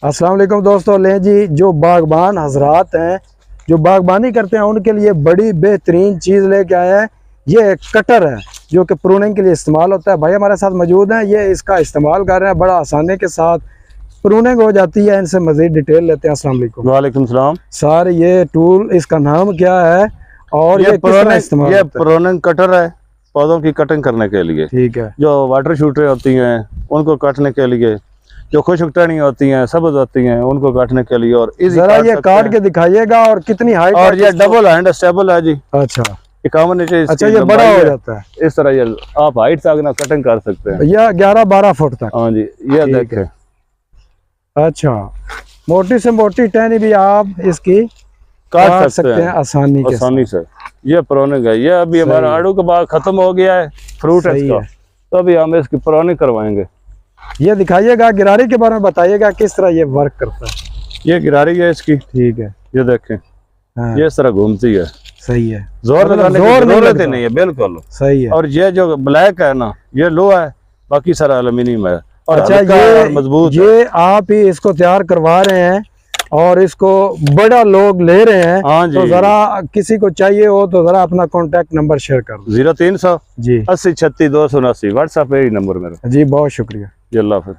अस्सलाम वालेकुम दोस्तों। ले जी, जो बागबान हजरात हैं जो बागबानी करते हैं उनके लिए बड़ी बेहतरीन चीज़ लेके आए हैं। ये एक कटर है जो कि प्रूनिंग के लिए इस्तेमाल होता है। भाई हमारे साथ मौजूद हैं, ये इसका इस्तेमाल कर रहे हैं, बड़ा आसानी के साथ प्रूनिंग हो जाती है। इनसे मज़ीद डिटेल लेते हैं। अस्सलाम वालेकुम। वालेकुम सलाम। सर, ये टूल इसका नाम क्या है और ये किस तरह इस्तेमाल ये होता है? प्रूनिंग कटर है, पौधों की कटिंग करने के लिए। ठीक है। जो वाटर शूटरें होती हैं उनको काटने के लिए, जो खुश्क टहनी होती हैं, सब्ज होती हैं, उनको काटने के लिए। और जरा ये काट के दिखाइएगा। और कितनी हाइट? और ये डबल हैंड स्टेबल है जी। अच्छा, 51 इंच। अच्छा, ये बड़ा हो जाता है इस तरह। ये आप हाइट से आगे ना कटिंग कर सकते हैं। यह 11-12 फुट तक। हाँ जी, ये ठीक है। देखें। अच्छा, मोटी से मोटी टहनी भी आप इसकी काट सकते हैं आसानी से। ये प्रूनिंग है। ये अभी हमारा आड़ू का बाग खत्म हो गया है, फ्रूट है इसका, तो अभी हम इसकी प्रूनिंग करवाएंगे। ये दिखाइएगा, गिरारी के बारे में बताइएगा किस तरह ये वर्क करता है। ये गिरारी है इसकी। ठीक है। ये देखें। हाँ। ये इस तरह घूमती है। सही है। जोर लगाने की जरूरत नहीं है, बिल्कुल सही है। और ये जो ब्लैक है ना, ये लो है, बाकी सारा एल्यूमिनियम है। और अच्छा, ये मजबूत ये आप ही इसको तैयार करवा रहे हैं और इसको बड़ा लोग ले रहे हैं। हाँ जी। तो जरा किसी को चाहिए हो तो जरा अपना कॉन्टेक्ट नंबर शेयर कर दो। 0300 जी 80 36 279 व्हाट्सएप है नंबर मेरा जी। बहुत शुक्रिया। जी, अल्लाह हाफिज़।